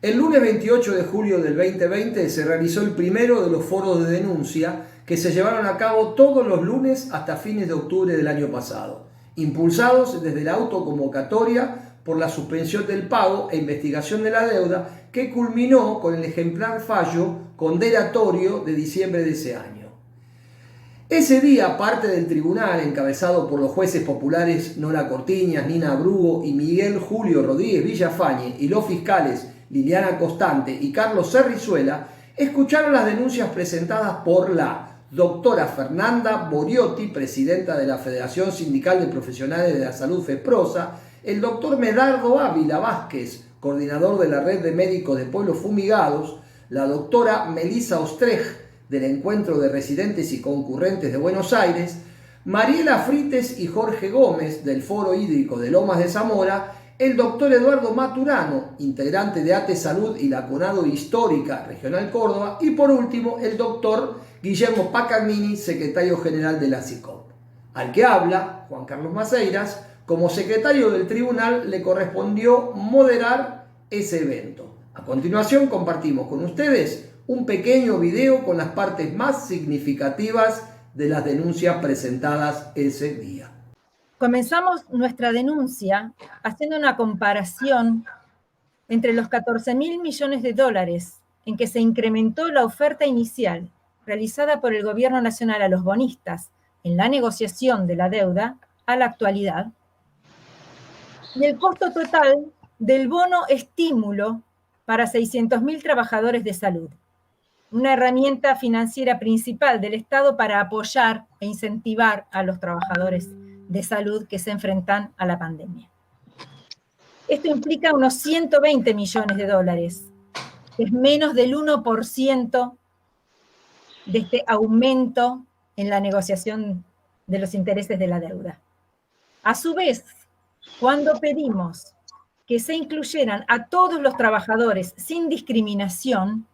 El lunes 28 de julio del 2020 se realizó el primero de los foros de denuncia que se llevaron a cabo todos los lunes hasta fines de octubre del año pasado, impulsados desde la autoconvocatoria por la suspensión del pago e investigación de la deuda que culminó con el ejemplar fallo condenatorio de diciembre de ese año. Ese día, parte del tribunal, encabezado por los jueces populares Nora Cortiñas, Nina Brugo y Miguel Julio Rodríguez Villafañe, y los fiscales Liliana Constante y Carlos Cerrizuela, escucharon las denuncias presentadas por la doctora Fernanda Boriotti, presidenta de la Federación Sindical de Profesionales de la Salud FEPROSA, el doctor Medardo Ávila Vázquez, coordinador de la Red de Médicos de Pueblos Fumigados, la doctora Melissa Ostrej, del Encuentro de Residentes y Concurrentes de Buenos Aires, Mariela Frites y Jorge Gómez, del Foro Hídrico de Lomas de Zamora, el doctor Eduardo Maturano, integrante de ATE Salud y la CONADO Histórica Regional Córdoba, y por último el doctor Guillermo Pacagnini, secretario general de la CICOP. Al que habla, Juan Carlos Maceiras, como secretario del tribunal le correspondió moderar ese evento. A continuación compartimos con ustedes un pequeño video con las partes más significativas de las denuncias presentadas ese día. Comenzamos nuestra denuncia haciendo una comparación entre los 14.000 millones de dólares en que se incrementó la oferta inicial realizada por el Gobierno Nacional a los bonistas en la negociación de la deuda a la actualidad, y el costo total del bono estímulo para 600.000 trabajadores de salud, una herramienta financiera principal del Estado para apoyar e incentivar a los trabajadores de salud que se enfrentan a la pandemia. Esto implica unos 120 millones de dólares, que es menos del 1% de este aumento en la negociación de los intereses de la deuda. A su vez, cuando pedimos que se incluyeran a todos los trabajadores sin discriminación,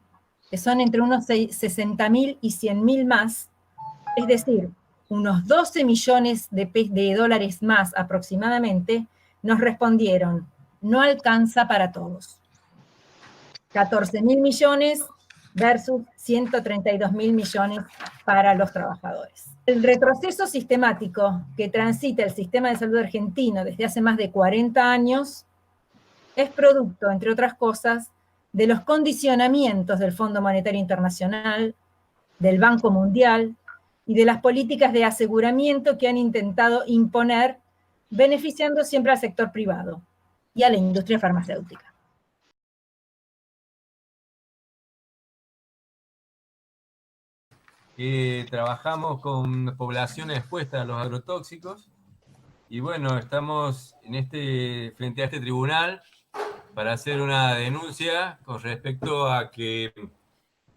que son entre unos 60.000 y 100.000 más, es decir, unos 12 millones de dólares más aproximadamente, nos respondieron, no alcanza para todos. 14.000 millones versus 132.000 millones para los trabajadores. El retroceso sistemático que transita el sistema de salud argentino desde hace más de 40 años es producto, entre otras cosas, de los condicionamientos del Fondo Monetario Internacional, del Banco Mundial y de las políticas de aseguramiento que han intentado imponer, beneficiando siempre al sector privado y a la industria farmacéutica. Trabajamos con poblaciones expuestas a los agrotóxicos y bueno, estamos frente a este tribunal para hacer una denuncia con respecto a que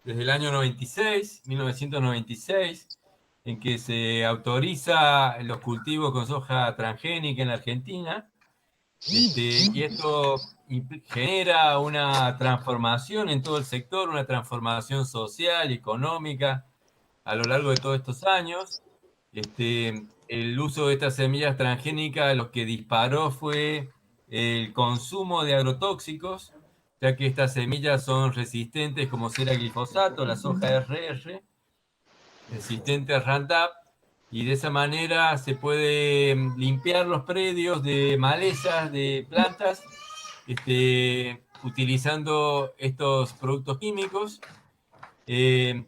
desde el año 1996, en que se autoriza los cultivos con soja transgénica en la Argentina, y esto genera una transformación en todo el sector, una transformación social, económica, a lo largo de todos estos años. El uso de estas semillas transgénicas lo que disparó fue el consumo de agrotóxicos, ya que estas semillas son resistentes como será el glifosato, la soja RR, resistente a Roundup, y de esa manera se puede limpiar los predios de malezas, de plantas, utilizando estos productos químicos. El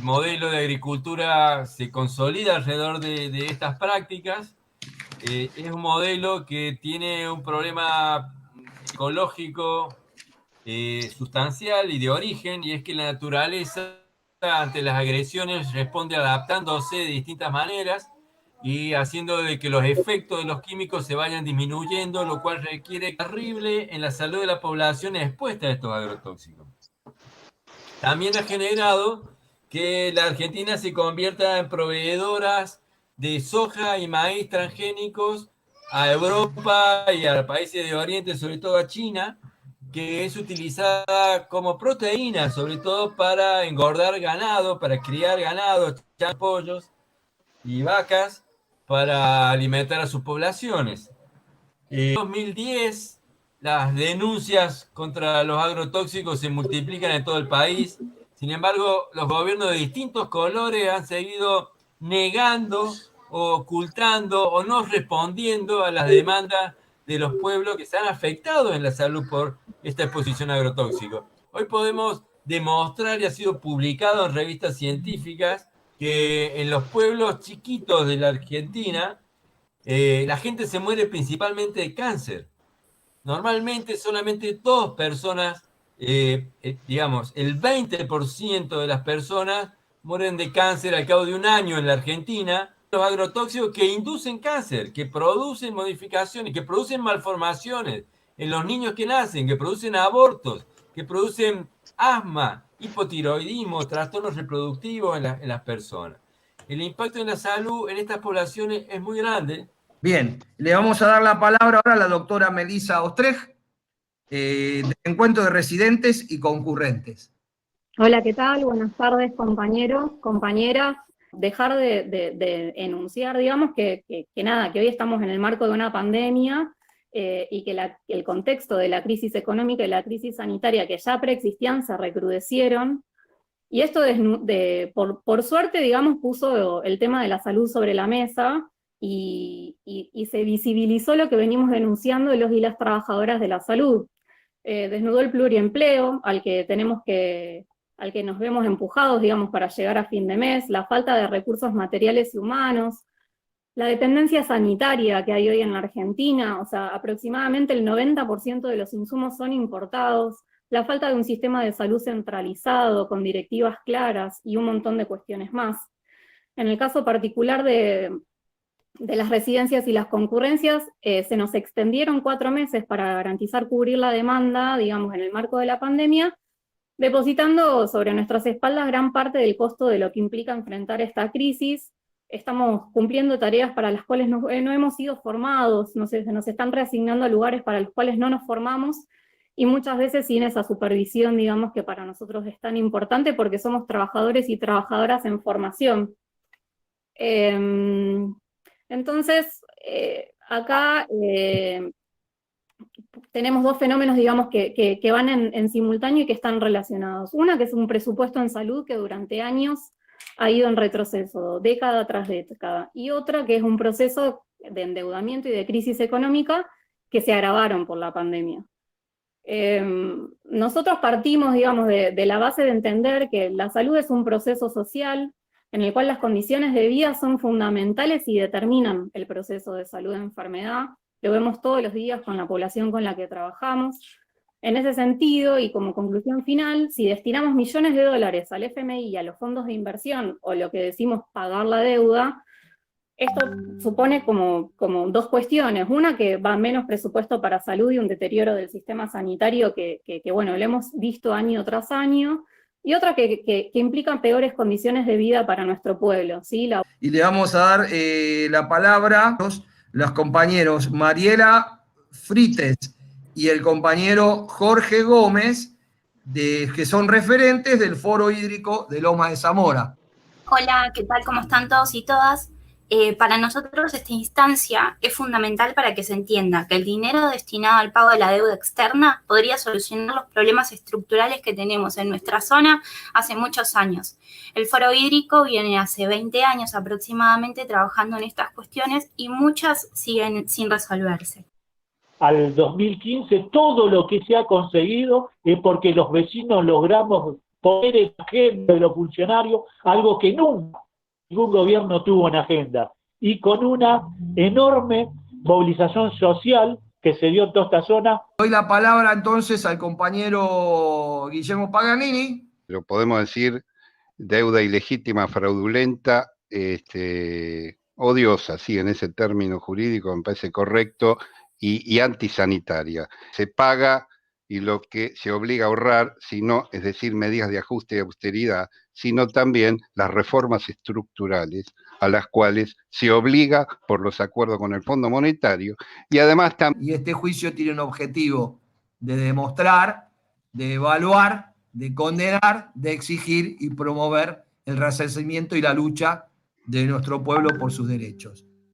modelo de agricultura se consolida alrededor de estas prácticas. Es un modelo que tiene un problema ecológico sustancial y de origen, y es que la naturaleza ante las agresiones responde adaptándose de distintas maneras y haciendo de que los efectos de los químicos se vayan disminuyendo, lo cual requiere terrible en la salud de la población expuesta a estos agrotóxicos. También ha generado que la Argentina se convierta en proveedoras de soja y maíz transgénicos a Europa y a los países de Oriente, sobre todo a China, que es utilizada como proteína, sobre todo para engordar ganado, para criar ganado, pollos y vacas, para alimentar a sus poblaciones. En 2010 las denuncias contra los agrotóxicos se multiplican en todo el país. Sin embargo, los gobiernos de distintos colores han seguido negando o ocultando o no respondiendo a las demandas de los pueblos que se han afectado en la salud por esta exposición a agrotóxicos. Hoy podemos demostrar, y ha sido publicado en revistas científicas, que en los pueblos chiquitos de la Argentina la gente se muere principalmente de cáncer. Normalmente solamente 2 personas, digamos, el 20% de las personas mueren de cáncer al cabo de un año en la Argentina. Los agrotóxicos que inducen cáncer, que producen modificaciones, que producen malformaciones en los niños que nacen, que producen abortos, que producen asma, hipotiroidismo, trastornos reproductivos en las personas. El impacto en la salud en estas poblaciones es muy grande. Bien, le vamos a dar la palabra ahora a la doctora Melissa Ostrej, del Encuentro de Residentes y Concurrentes. Hola, ¿qué tal? Buenas tardes, compañeros, compañeras. Dejar de enunciar, digamos, que nada, que hoy estamos en el marco de una pandemia y que el contexto de la crisis económica y la crisis sanitaria que ya preexistían se recrudecieron. Y esto, por suerte, digamos, puso el tema de la salud sobre la mesa y se visibilizó lo que venimos denunciando de los y las trabajadoras de la salud. Desnudó el pluriempleo al que nos vemos empujados, digamos, para llegar a fin de mes, la falta de recursos materiales y humanos, la dependencia sanitaria que hay hoy en la Argentina, o sea, aproximadamente el 90% de los insumos son importados, la falta de un sistema de salud centralizado, con directivas claras, y un montón de cuestiones más. En el caso particular de las residencias y las concurrencias, se nos extendieron 4 meses para garantizar cubrir la demanda, digamos, en el marco de la pandemia, depositando sobre nuestras espaldas gran parte del costo de lo que implica enfrentar esta crisis. Estamos cumpliendo tareas para las cuales no hemos sido formados, nos están reasignando a lugares para los cuales no nos formamos, y muchas veces sin esa supervisión, digamos, que para nosotros es tan importante porque somos trabajadores y trabajadoras en formación. Entonces, acá tenemos 2 fenómenos, digamos, que van en simultáneo y que están relacionados. Una, que es un presupuesto en salud que durante años ha ido en retroceso, década tras década, y otra, que es un proceso de endeudamiento y de crisis económica que se agravaron por la pandemia. Nosotros partimos, digamos, de la base de entender que la salud es un proceso social en el cual las condiciones de vida son fundamentales y determinan el proceso de salud de enfermedad. Lo vemos todos los días con la población con la que trabajamos. En ese sentido, y como conclusión final, si destinamos millones de dólares al FMI y a los fondos de inversión, o lo que decimos pagar la deuda, esto supone como 2 cuestiones. Una, que va menos presupuesto para salud y un deterioro del sistema sanitario que bueno, lo hemos visto año tras año, y otra que implica peores condiciones de vida para nuestro pueblo, ¿sí? Y le vamos a dar la palabra a los compañeros Mariela Frites y el compañero Jorge Gómez, que son referentes del Foro Hídrico de Lomas de Zamora. Hola, ¿qué tal? ¿Cómo están todos y todas? Para nosotros esta instancia es fundamental para que se entienda que el dinero destinado al pago de la deuda externa podría solucionar los problemas estructurales que tenemos en nuestra zona hace muchos años. El Foro Hídrico viene hace 20 años aproximadamente trabajando en estas cuestiones y muchas siguen sin resolverse. Al 2015 todo lo que se ha conseguido es porque los vecinos logramos poner en agenda de los funcionarios algo que nunca ningún gobierno tuvo en agenda, y con una enorme movilización social que se dio en toda esta zona. Doy la palabra entonces al compañero Guillermo Paganini. Lo podemos decir, deuda ilegítima, fraudulenta, odiosa, sí, en ese término jurídico me parece correcto, y antisanitaria. Se paga y lo que se obliga a ahorrar, sino, es decir, medidas de ajuste y austeridad, sino también las reformas estructurales a las cuales se obliga por los acuerdos con el Fondo Monetario, y además también... Y este juicio tiene un objetivo de demostrar, de evaluar, de condenar, de exigir y promover el resarcimiento y la lucha de nuestro pueblo por sus derechos.